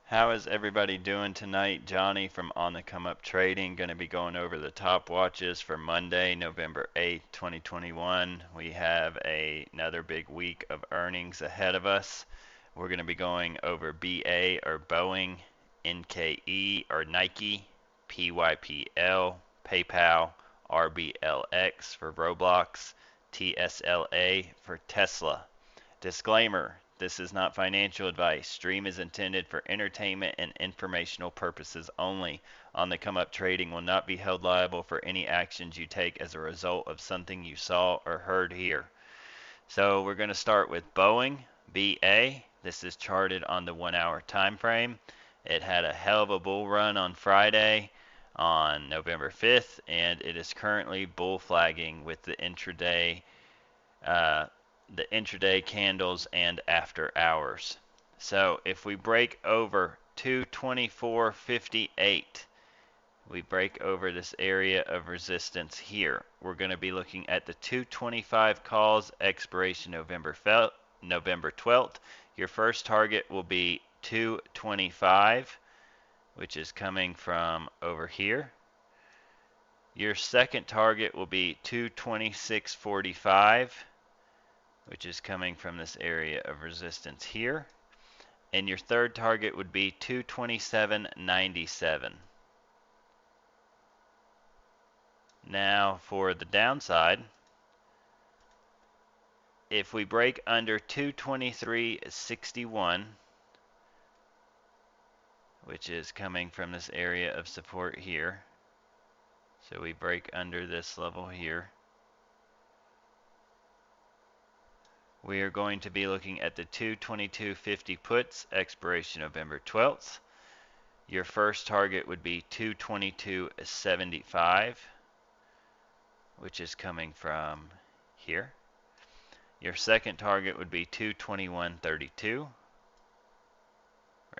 How is everybody doing tonight? Johnny from On the Come Up Trading, going to be going over the top watches for Monday, November 8th, 2021. We have another big week of earnings ahead of us. We're going to be going over BA or Boeing, NKE or Nike, PYPL, PayPal, RBLX for Roblox, TSLA for Tesla. Disclaimer: this is not financial advice. Stream is intended for entertainment and informational purposes only. On the Come Up Trading will not be held liable for any actions you take as a result of something you saw or heard here. So we're going to start with Boeing, BA. This is charted on the 1 hour time frame. It had a hell of a bull run on Friday on November 5th, and it is currently bull flagging with the intraday candles and after hours. So if we break over 224.58, we break over this area of resistance here. We're going to be looking at the 225 calls, expiration November 12th. Your first target will be 225, which is coming from over here. Your second target will be 226.45, which is coming from this area of resistance here. And your third target would be 227.97. Now for the downside, if we break under 223.61, which is coming from this area of support here, so we break under this level here, we are going to be looking at the 222.50 puts, expiration November 12th. Your first target would be 222.75, which is coming from here. Your second target would be 221.32,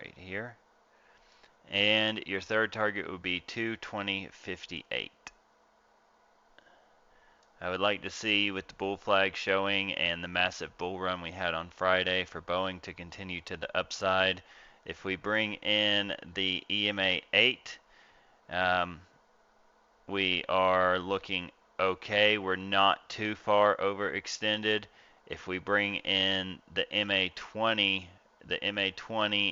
right here. And your third target would be 220.58. I would like to see, with the bull flag showing and the massive bull run we had on Friday, for Boeing to continue to the upside. If we bring in the EMA 8, we are looking okay. We're not too far overextended. If we bring in the MA20,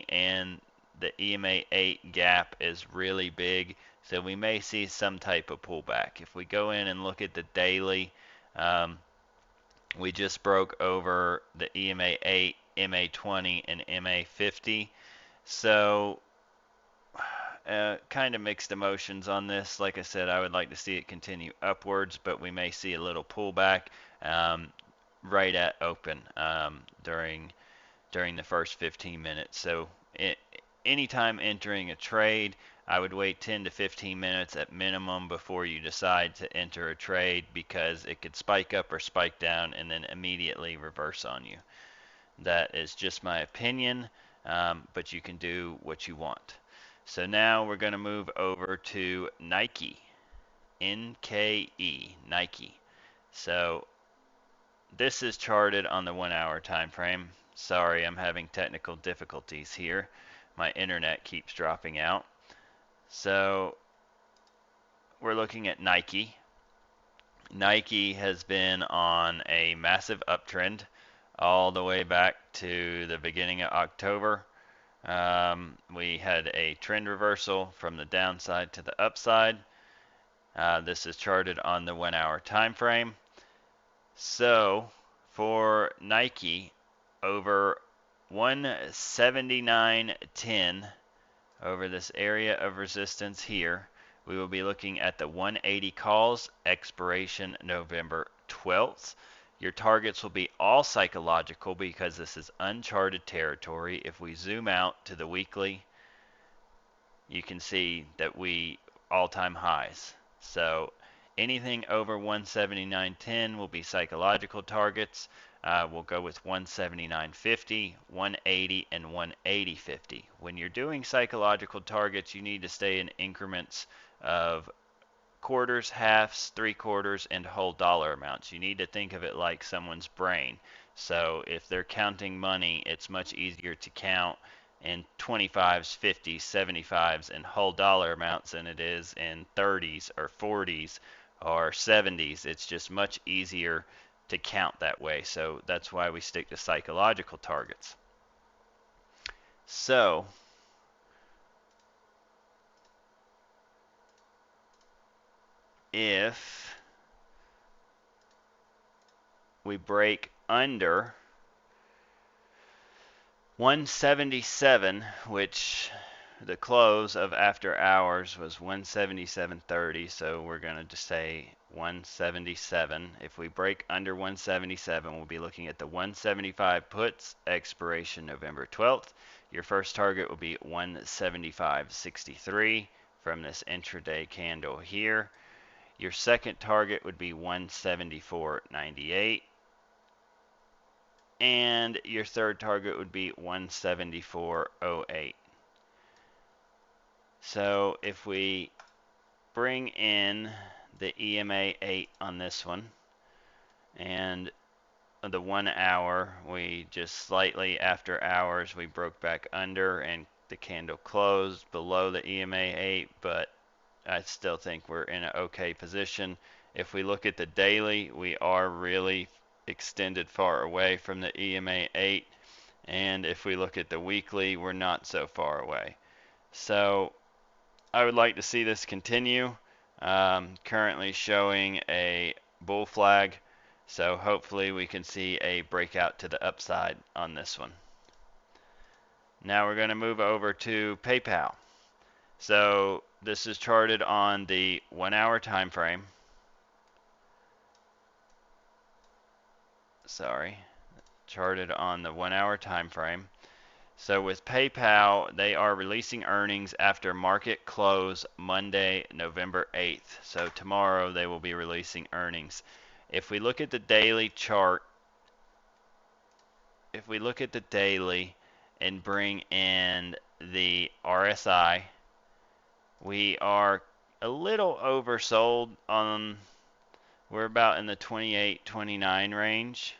and the EMA 8 gap is really big, so we may see some type of pullback. If we go in and look at the daily, we just broke over the EMA 8, MA20, and MA50. So kind of mixed emotions on this. Like I said, I would like to see it continue upwards, but we may see a little pullback right at open during the first 15 minutes. So anytime entering a trade, I would wait 10 to 15 minutes at minimum before you decide to enter a trade, because it could spike up or spike down and then immediately reverse on you. That is just my opinion, but you can do what you want. So now we're going to move over to Nike, NKE, Nike. So this is charted on the 1 hour time frame. Sorry, I'm having technical difficulties here. My internet keeps dropping out. So we're looking at Nike. Nike has been on a massive uptrend all the way back to the beginning of October. We had a trend reversal from the downside to the upside. This is charted on the 1 hour time frame. So for Nike, over 179.10, over this area of resistance here, we will be looking at the 180 calls, expiration November 12th. Your targets will be all psychological because this is uncharted territory. If we zoom out to the weekly, you can see that we all-time highs. So anything over 179.10 will be psychological targets. We'll go with 179.50, 180, and 180.50. When you're doing psychological targets, you need to stay in increments of quarters, halves, three-quarters, and whole dollar amounts. You need to think of it like someone's brain. So if they're counting money, it's much easier to count in 25s, 50s, 75s, and whole dollar amounts than it is in 30s or 40s or 70s. It's just much easier to count that way. So that's why we stick to psychological targets. So if we break under 177, which the close of after hours was 177.30, so we're going to just say 177. If we break under 177, we'll be looking at the 175 puts, expiration November 12th. Your first target will be 175.63 from this intraday candle here. Your second target would be 174.98. And your third target would be 174.08. So if we bring in the EMA 8 on this one, and the 1 hour, we just slightly after hours, we broke back under and the candle closed below the EMA 8, but I still think we're in an okay position. If we look at the daily, we are really extended far away from the EMA 8, and if we look at the weekly, we're not so far away. So I would like to see this continue. Currently showing a bull flag, so hopefully we can see a breakout to the upside on this one. Now we're going to move over to PayPal. So this is charted on the 1 hour time frame. Charted on the 1 hour time frame. So with PayPal, they are releasing earnings after market close Monday, November 8th. So tomorrow they will be releasing earnings. If we look at the daily chart, if we look at the daily and bring in the RSI, we are a little oversold on, we're about in the 28, 29 range.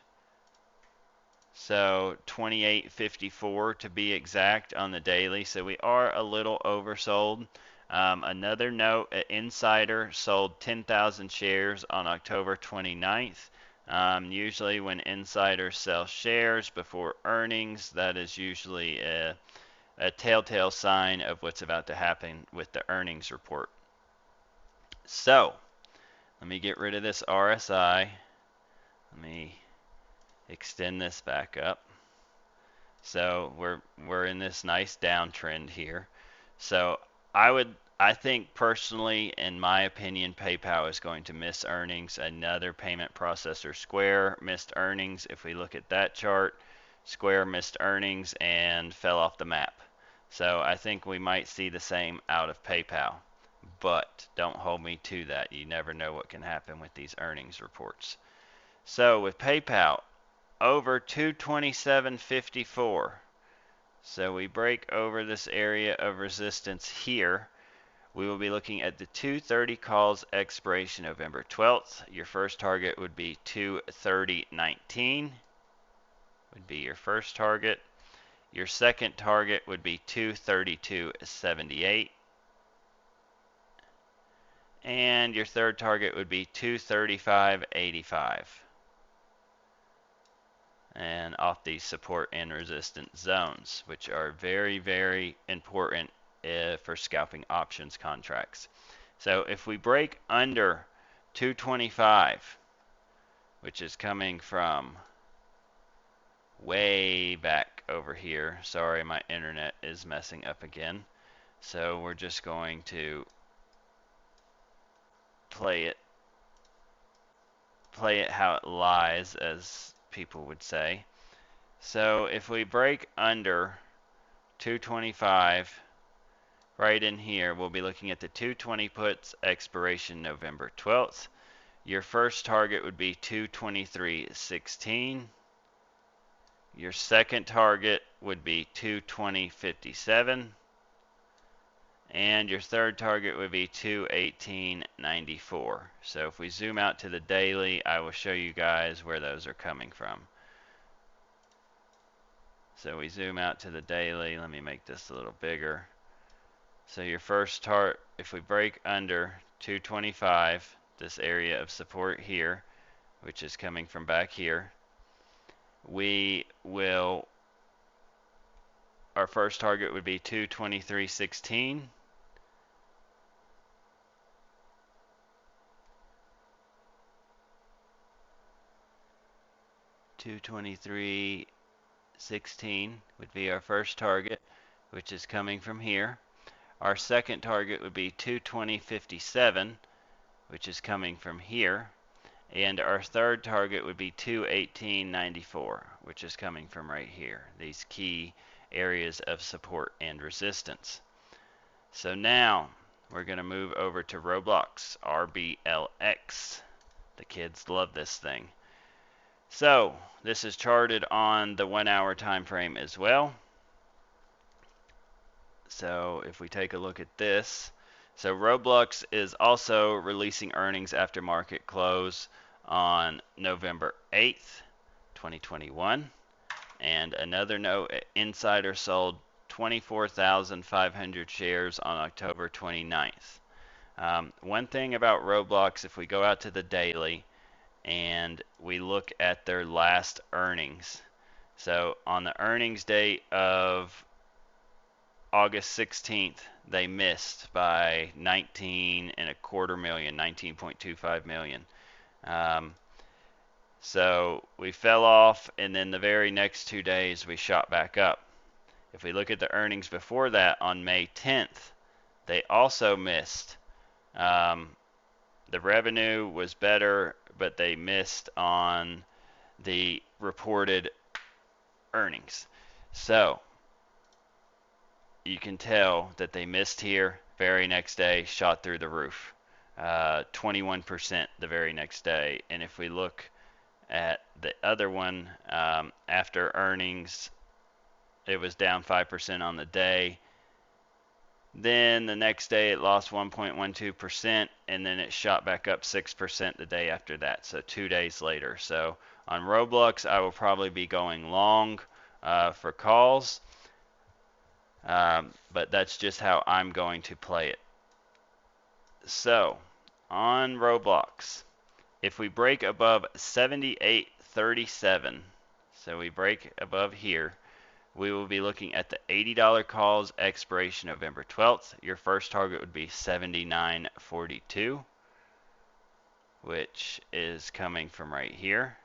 So 28.54 to be exact on the daily. So we are a little oversold. Another note, an insider sold 10,000 shares on October 29th. Usually when insiders sell shares before earnings, that is usually a telltale sign of what's about to happen with the earnings report. So let me get rid of this RSI. Let me extend this back up. So we're in this nice downtrend here. So I think personally, in my opinion, PayPal is going to miss earnings. Another payment processor, Square, missed earnings. If we look at that chart, Square missed earnings and fell off the map. So I think we might see the same out of PayPal. But don't hold me to that. You never know what can happen with these earnings reports. So with PayPal, over 227.54. So we break over this area of resistance here. We will be looking at the 230 calls expiration November 12th. Your first target would be 230.19. Would be your first target. Your second target would be 232.78. And your third target would be 235.85. And off these support and resistance zones, which are very, very important for scalping options contracts. So if we break under 225, which is coming from way back over here, sorry, my internet is messing up again. So we're just going to play it how it lies, as people would say. So if we break under 225, right in here, we'll be looking at the 220 puts expiration November 12th. Your first target would be 223.16. Your second target would be 220.57. And your third target would be 218.94. So if we zoom out to the daily, I will show you guys where those are coming from. So we zoom out to the daily. Let me make this a little bigger. So your first target, if we break under 225, this area of support here, which is coming from back here, we will, our first target would be 223.16. $223.16 would be our first target, which is coming from here. Our second target would be 220.57, which is coming from here. And our third target would be 218.94, which is coming from right here. These key areas of support and resistance. So now we're going to move over to Roblox Rblx. The kids love this thing. So this is charted on the 1 hour time frame as well. So if we take a look at this, so Roblox is also releasing earnings after market close on November 8th, 2021. And another note, insider sold 24,500 shares on October 29th. One thing about Roblox, if we go out to the daily and we look at their last earnings. So on the earnings date of August 16th, they missed by 19.25 million, 19.25 million. So we fell off, and then the very next 2 days we shot back up. If we look at the earnings before that on May 10th, they also missed. The revenue was better, but they missed on the reported earnings. So you can tell that they missed here. Very next day, shot through the roof. 21% the very next day. And if we look at the other one, after earnings, it was down 5% on the day. Then the next day it lost 1.12%, and then it shot back up 6% the day after that, so 2 days later. So on Roblox, I will probably be going long for calls, but that's just how I'm going to play it. So on Roblox, if we break above 78.37, so we break above here, we will be looking at the $80 calls expiration November 12th. Your first target would be 79.42, which is coming from right here.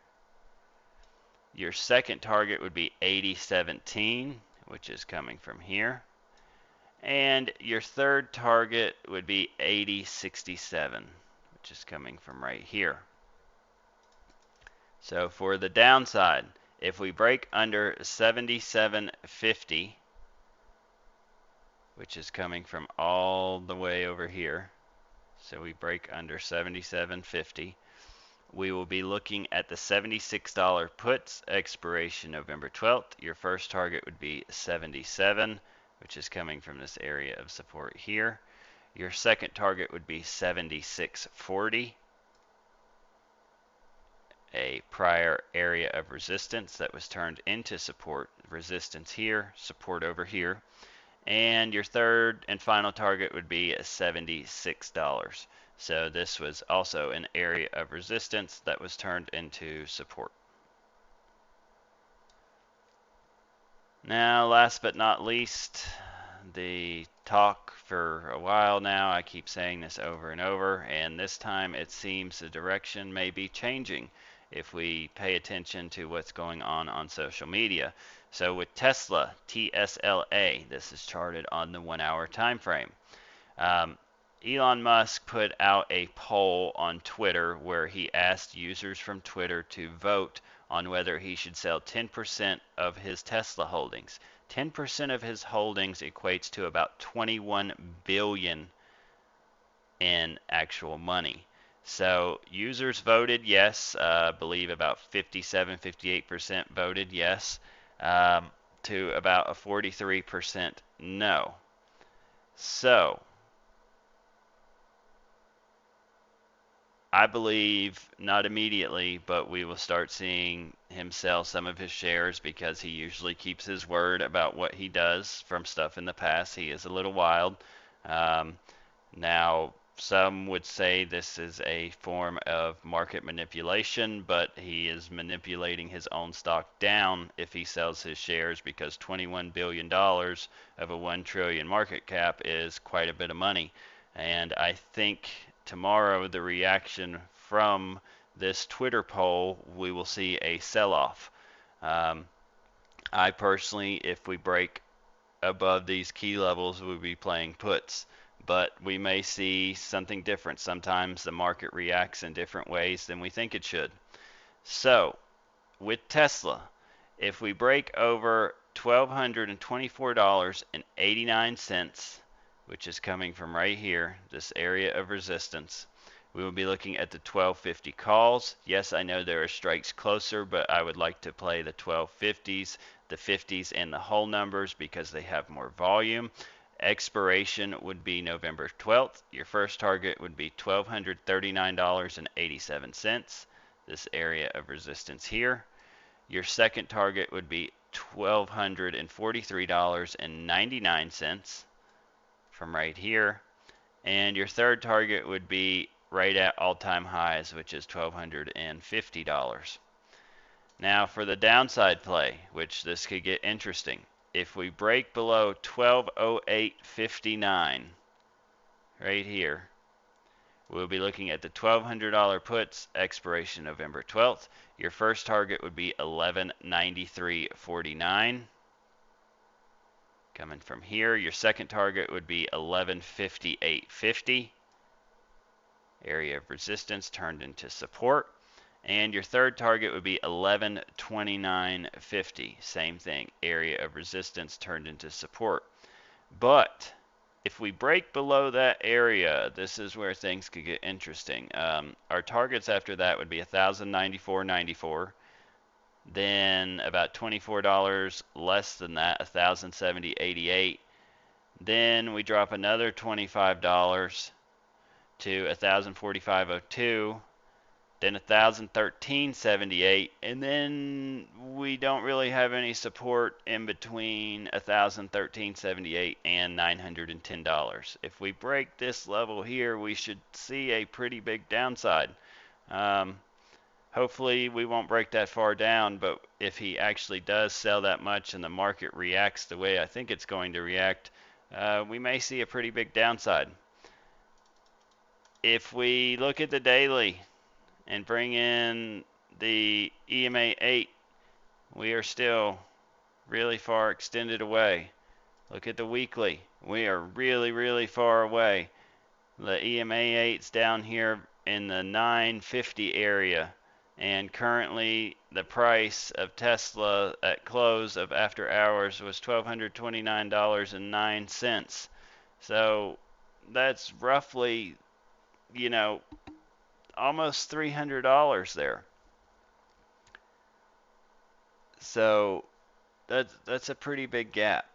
Your second target would be 80.17, which is coming from here. And your third target would be 80.67, which is coming from right here. So for the downside, if we break under 77.50, which is coming from all the way over here, so we break under 77.50, we will be looking at the $76 puts expiration November 12th. Your first target would be 77, which is coming from this area of support here. Your second target would be 76.40. A prior area of resistance that was turned into support. Resistance here, support over here. And your third and final target would be $76. So this was also an area of resistance that was turned into support. Now, last but not least, the talk for a while now. I keep saying this over and over, and this time it seems the direction may be changing if we pay attention to what's going on social media. So with Tesla, TSLA, this is charted on the 1 hour time frame. Elon Musk put out a poll on Twitter where he asked users from Twitter to vote on whether he should sell 10% of his Tesla holdings. 10% of his holdings equates to about 21 billion in actual money. So users voted yes. I believe about 57-58% voted yes, to about a 43% no. So I believe not immediately, but we will start seeing him sell some of his shares because he usually keeps his word about what he does from stuff in the past. He is a little wild. Um, Now, some would say this is a form of market manipulation, but he is manipulating his own stock down if he sells his shares because $21 billion of a 1 trillion market cap is quite a bit of money. And I think tomorrow the reaction from this Twitter poll, we will see a sell-off. Um, I personally, if we break above these key levels, we'll be playing puts. But we may see something different. Sometimes the market reacts in different ways than we think it should. So, with Tesla, if we break over $1,224.89, which is coming from right here, this area of resistance, we will be looking at the 1250 calls. Yes, I know there are strikes closer, but I would like to play the 1250s, the 50s, and the whole numbers because they have more volume. Expiration would be November 12th. Your first target would be $1,239.87, this area of resistance here. Your second target would be $1,243.99 from right here. And your third target would be right at all-time highs, which is $1,250. Now for the downside play, which this could get interesting. If we break below 1208.59 right here, we'll be looking at the $1,200 puts, expiration November 12th. Your first target would be 1193.49. Coming from here, your second target would be 1158.50. Area of resistance turned into support. And your third target would be 1129.50. Same thing, area of resistance turned into support. But if we break below that area, this is where things could get interesting. Our targets after that would be $1,094.94. Then about $24 less than that, $1,070.88. Then we drop another $25 to $1,045.02. Then $1,013.78, and then we don't really have any support in between $1,013.78 and $910. If we break this level here, we should see a pretty big downside. Hopefully we won't break that far down, but if he actually does sell that much and the market reacts the way I think it's going to react, we may see a pretty big downside. If we look at the daily and bring in the EMA 8, we are still really far extended away. Look at the weekly. We are really far away. The EMA 8's down here in the 950 area, and currently the price of Tesla at close of after hours was $1,229.09. So that's roughly, almost $300 there. So that's a pretty big gap.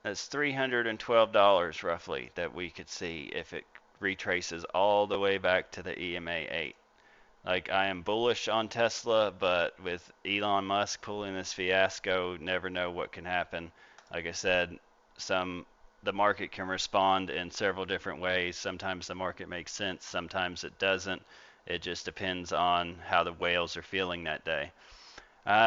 That's $312 roughly that we could see if it retraces all the way back to the EMA 8. Like, I am bullish on Tesla, but with Elon Musk pulling this fiasco, never know what can happen. Like I said, the market can respond in several different ways. Sometimes the market makes sense, sometimes it doesn't. It just depends on how the whales are feeling that day.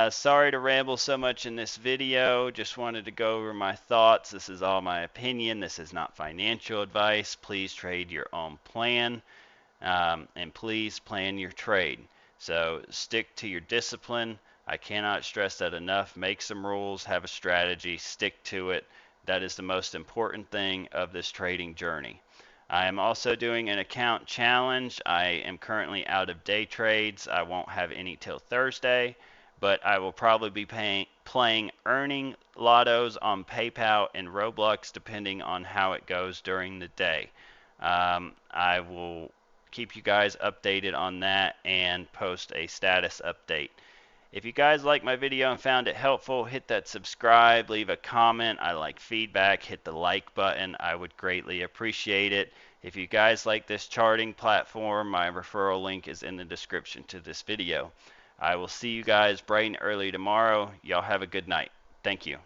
Sorry to ramble so much in this video. Just wanted to go over my thoughts. This is all my opinion. This is not financial advice. Please trade your own plan, and please plan your trade. So stick to your discipline. I cannot stress that enough. Make some rules, have a strategy, stick to it. That is the most important thing of this trading journey. I am also doing an account challenge. I am currently out of day trades. I won't have any till Thursday, but I will probably be playing earning lottos on PayPal and Roblox depending on how it goes during the day. I will keep you guys updated on that and post a status update. If you guys like my video and found it helpful, hit that subscribe, leave a comment. I like feedback. Hit the like button. I would greatly appreciate it. If you guys like this charting platform, my referral link is in the description to this video. I will see you guys bright and early tomorrow. Y'all have a good night. Thank you.